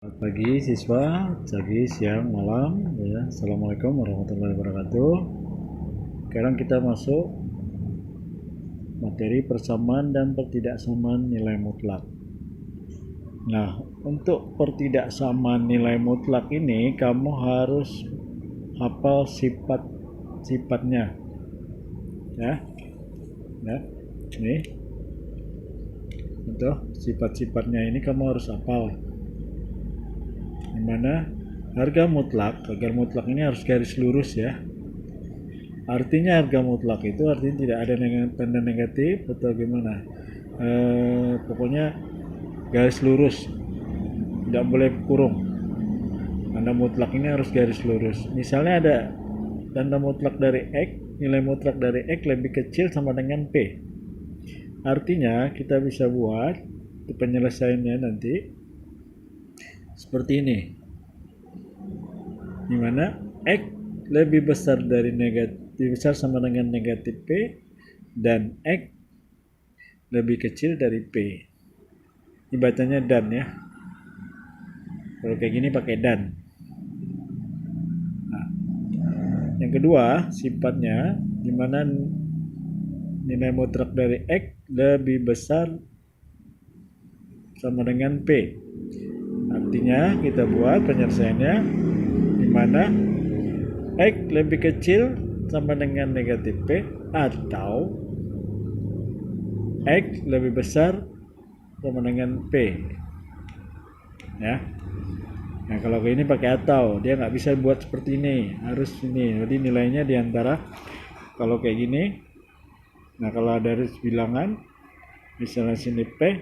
Selamat pagi siswa, pagi, siang, malam ya. Assalamualaikum warahmatullahi wabarakatuh. Sekarang kita masuk materi persamaan dan pertidaksamaan nilai mutlak. Nah, untuk pertidaksamaan nilai mutlak ini kamu harus hafal sifat-sifatnya ya. Ya. Ini untuk sifat-sifatnya ini kamu harus hafal. Dimana harga mutlak, agar mutlak ini harus garis lurus ya. Artinya harga mutlak itu artinya tidak ada tanda negatif atau gimana. Pokoknya garis lurus, tidak boleh kurung. Tanda mutlak ini harus garis lurus. Misalnya ada tanda mutlak dari X, nilai mutlak dari X lebih kecil sama dengan P. Artinya kita bisa buat penyelesaiannya nanti seperti ini, dimana X lebih besar dari lebih besar sama dengan negatif P dan X lebih kecil dari P. Ini bacanya dan ya. Kalau kayak gini pakai dan. Nah, yang kedua sifatnya dimana nilai mutlak dari X lebih besar sama dengan P. Artinya kita buat penyelesaiannya dimana X lebih kecil sama dengan negatif P atau X lebih besar sama dengan P ya. Nah kalau ini pakai atau, dia nggak bisa buat seperti ini, harus ini. Jadi nilainya diantara kalau kayak gini. Nah kalau ada bilangan misalnya sini P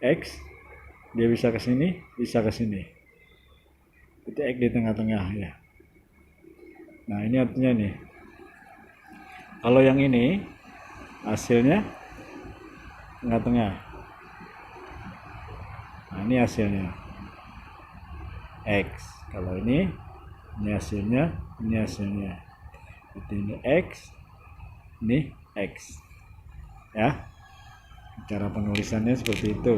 X, dia bisa ke sini, bisa ke sini. Itu X di tengah-tengah ya. Nah ini artinya nih, kalau yang ini hasilnya tengah-tengah. Nah ini hasilnya X. Kalau ini hasilnya, ini hasilnya. Jadi ini X, ini X ya. Cara penulisannya seperti itu.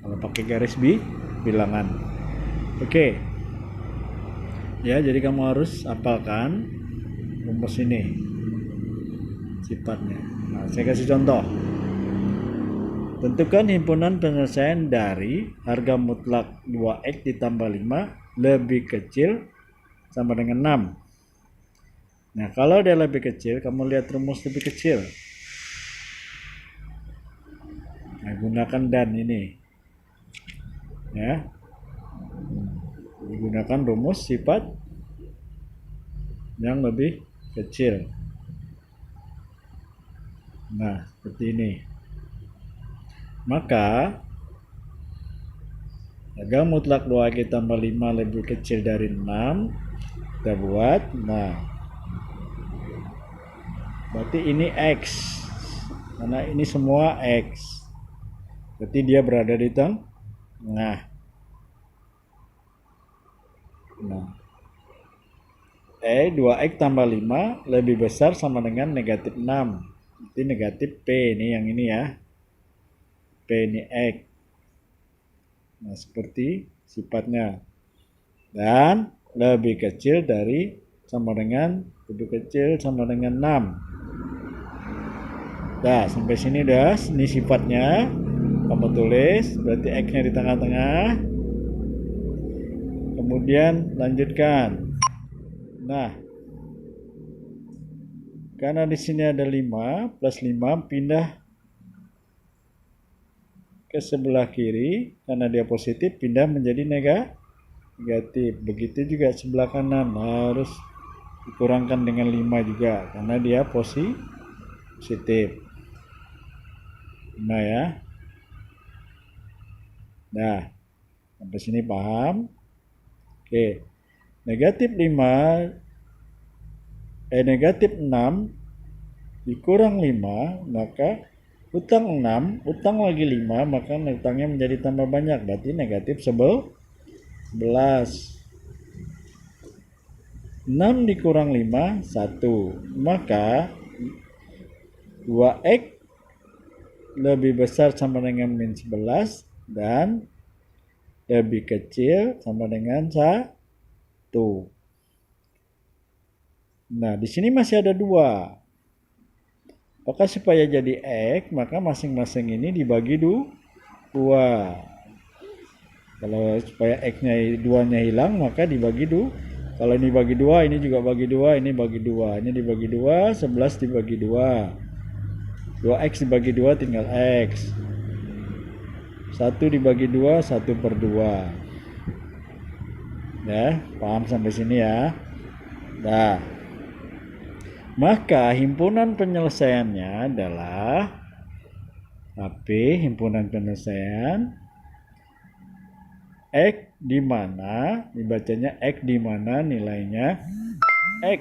Kalau pakai garis bilangan. Oke. Ya, jadi kamu harus hafalkan rumus ini sifatnya. Nah, saya kasih contoh. Tentukan himpunan penyelesaian dari harga mutlak 2x ditambah 5 lebih kecil sama dengan 6. Nah, kalau dia lebih kecil, kamu lihat rumus lebih kecil. Nah, gunakan dan ini. Ya. Digunakan rumus sifat yang lebih kecil. Nah, seperti ini. Maka harga mutlak 2x tambah 5 lebih kecil dari 6. Kita buat, nah berarti ini X, karena ini semua X, berarti dia berada di tengah. Nah 2x tambah 5 lebih besar sama dengan negatif 6. Berarti negatif P ini yang ini ya. P ini X. Nah seperti sifatnya. Dan lebih kecil dari sama dengan lebih kecil sama dengan 6. Nah sampai sini udah. Ini sifatnya. Kamu tulis. Berarti X-nya di tengah-tengah. Kemudian lanjutkan. Nah, karena di sini ada 5 plus 5 pindah ke sebelah kiri, karena dia positif pindah menjadi negatif. Begitu juga sebelah kanan harus dikurangkan dengan 5 juga karena dia positif. Nah ya. Nah, sampai sini paham? Oke. Negatif 6 dikurang 5, maka utang 6, utang lagi 5, maka utangnya menjadi tambah banyak, berarti negatif 11. 6 dikurang 5, 1, maka 2x lebih besar sama dengan min 11 dan lebih kecil sama dengan 1. Nah, di sini masih ada 2. Maka supaya jadi X, maka masing-masing ini dibagi 2. Kalau supaya X-nya 2-nya hilang, maka dibagi 2. Kalau ini bagi 2, ini juga bagi 2, ini bagi 2. Ini dibagi 2, 11 dibagi 2. 2X dibagi 2 tinggal X. 1 dibagi 2, 1/2. Ya, paham sampai sini ya? Nah, maka himpunan penyelesaiannya adalah HP, himpunan penyelesaian X di mana dibacanya X di mana nilainya X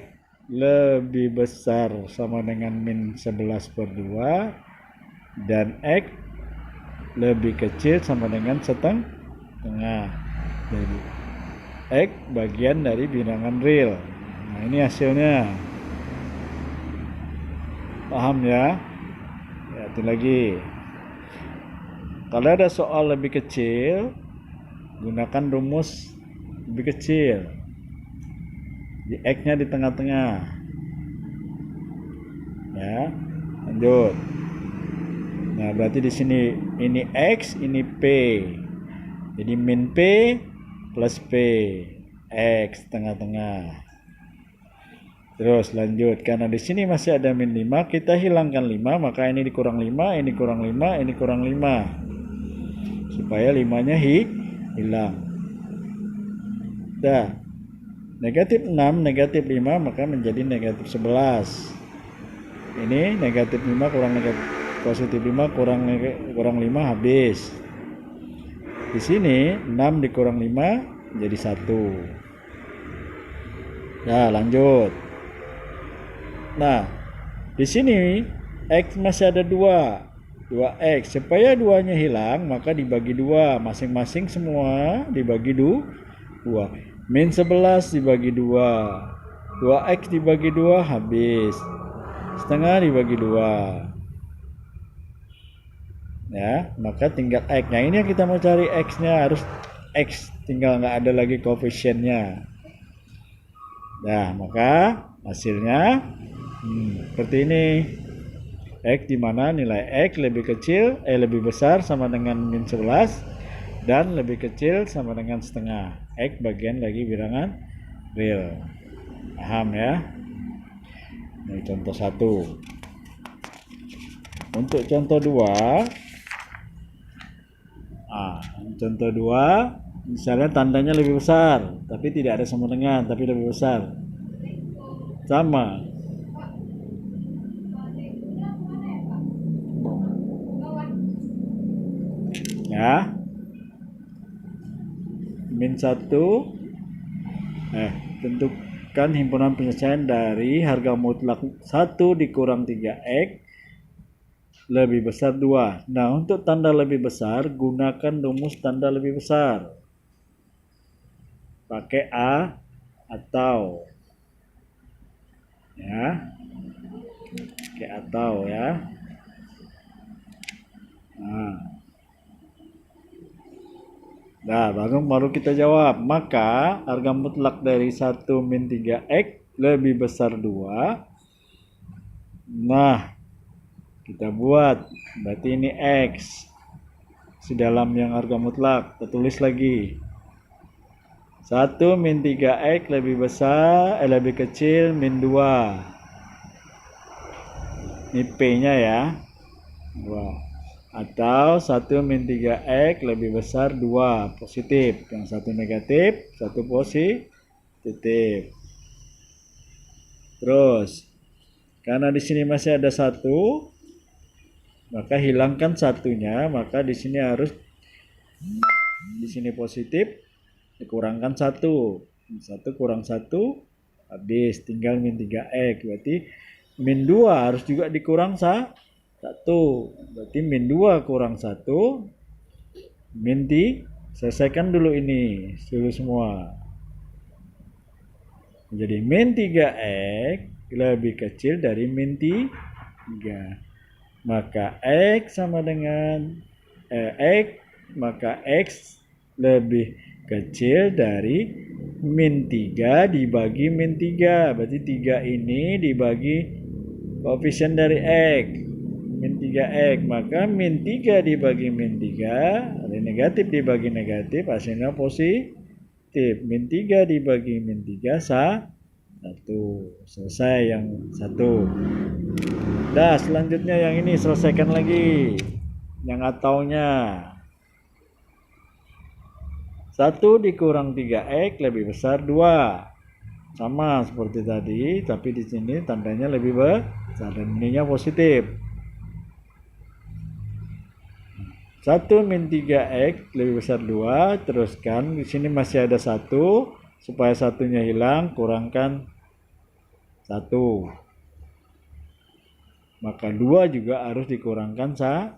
lebih besar sama dengan min 11/2 dan X lebih kecil sama dengan setengah. Jadi X bagian dari bilangan real. Nah, ini hasilnya. Paham ya? Lihat lagi. Kalau ada soal lebih kecil, gunakan rumus lebih kecil. Di X-nya di tengah-tengah. Ya, lanjut. Nah, berarti di sini ini X, ini P. Jadi min P plus P. X tengah-tengah. Terus lanjut. Karena di sini masih ada min 5, kita hilangkan 5, maka ini dikurang 5, ini kurang 5, ini kurang 5. Supaya 5-nya hilang. Dah. Negatif 6, negatif 5, maka menjadi negatif 11. Ini negatif 5 kurang negatif positif 5 kurang 5 habis. Di sini 6 dikurang 5 jadi 1. Nah, lanjut. Nah, di sini X masih ada 2X. Supaya 2-nya hilang, maka dibagi 2. Masing-masing semua dibagi 2. Min 11 dibagi 2. 2X dibagi 2 habis. Setengah dibagi 2. Ya, maka tinggal X. Nah, ini yang kita mau cari X-nya, harus X, tinggal nggak ada lagi koefisiennya. Nah, maka hasilnya seperti ini. X di mana nilai X lebih kecil, lebih besar sama dengan min 11 dan lebih kecil sama dengan setengah. X bagian lagi bilangan real. Paham ya? Ini contoh 1. Untuk contoh 2, contoh 2, misalnya tandanya lebih besar, tapi tidak ada sama dengan, tapi lebih besar. Sama. Ya. Min 1. Tentukan himpunan penyelesaian dari harga mutlak 1 dikurang 3X lebih besar 2. Nah, untuk tanda lebih besar, gunakan rumus tanda lebih besar. Pakai A atau. Ya. Pakai atau ya. Nah, baru kita jawab. Maka harga mutlak dari 1 min 3X lebih besar 2. Nah, kita buat. Berarti ini X. Sedalam yang harga mutlak. Kita tulis lagi. 1 min 3X lebih besar, lebih kecil min 2. Ini P-nya ya. 2. Atau 1 min 3X lebih besar 2, positif. Yang satu negatif, satu positif. Terus, karena di sini masih ada 1, maka hilangkan satunya, maka di sini harus di sini positif, dikurangkan 1. 1 kurang 1, habis, tinggal min 3X. Berarti min 2 harus juga dikurang 1. Berarti min 2 kurang 1 min 3. Selesaikan dulu ini dulu semua. Jadi min 3X lebih kecil dari min 3. Maka X sama dengan X, maka X lebih kecil dari min 3 dibagi min 3. Berarti 3 ini dibagi koefisien dari X. Min 3X. Maka min 3 dibagi min 3. Ada negatif dibagi negatif. Hasilnya positif. Min 3 dibagi min 3 satu. Selesai yang satu. Dah, selanjutnya yang ini selesaikan lagi. Yang ataunya. 1 dikurang 3X lebih besar 2. Sama seperti tadi, tapi di sini tandanya lebih besar dan ininya positif. 1 min 3X lebih besar 2, teruskan di sini masih ada 1, supaya satunya hilang kurangkan 1. Maka 2 juga harus dikurangkan 1.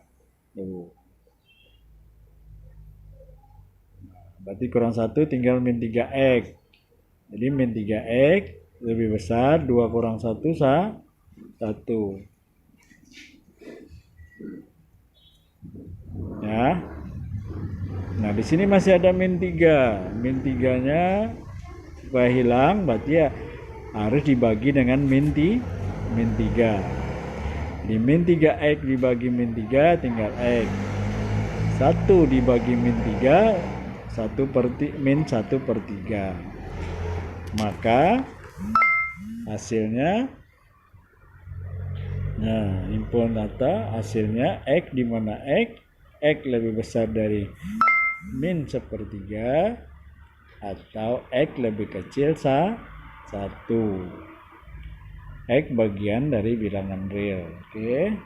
Berarti kurang 1 tinggal min 3X. Jadi min 3X lebih besar 2 kurang 1 1. Ya. Nah, di sini masih ada min 3. Min 3-nya supaya hilang berarti ya harus dibagi dengan min 3. Di min 3X dibagi min 3 tinggal X. 1 dibagi min 3 min 1/3. Maka hasilnya, nah, input data hasilnya X, di mana X lebih besar dari min 1/3 atau X lebih kecil 1. X bagian dari bilangan real. Oke.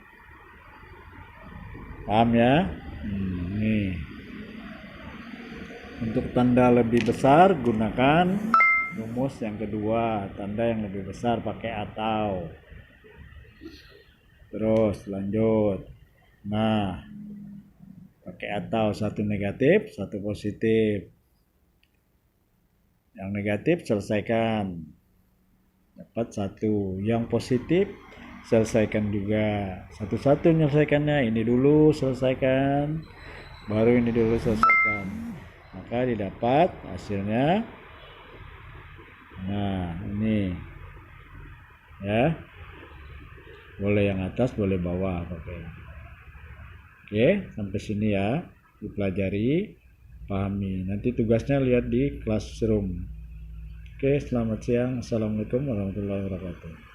Paham ya? Nih. Untuk tanda lebih besar gunakan rumus yang kedua, tanda yang lebih besar pakai atau. Terus lanjut. Nah, pakai atau, 1 negatif, 1 positif. Yang negatif selesaikan. Dapat 1. Yang positif selesaikan juga. Satu-satu menyelesaikannya. Ini dulu selesaikan, baru ini dulu selesaikan. Maka didapat hasilnya. Nah, ini. Ya. Boleh yang atas, boleh bawah pakai. Oke, sampai sini ya. Dipelajari, pahami. Nanti tugasnya lihat di classroom. Oke, selamat siang. Assalamualaikum warahmatullahi wabarakatuh.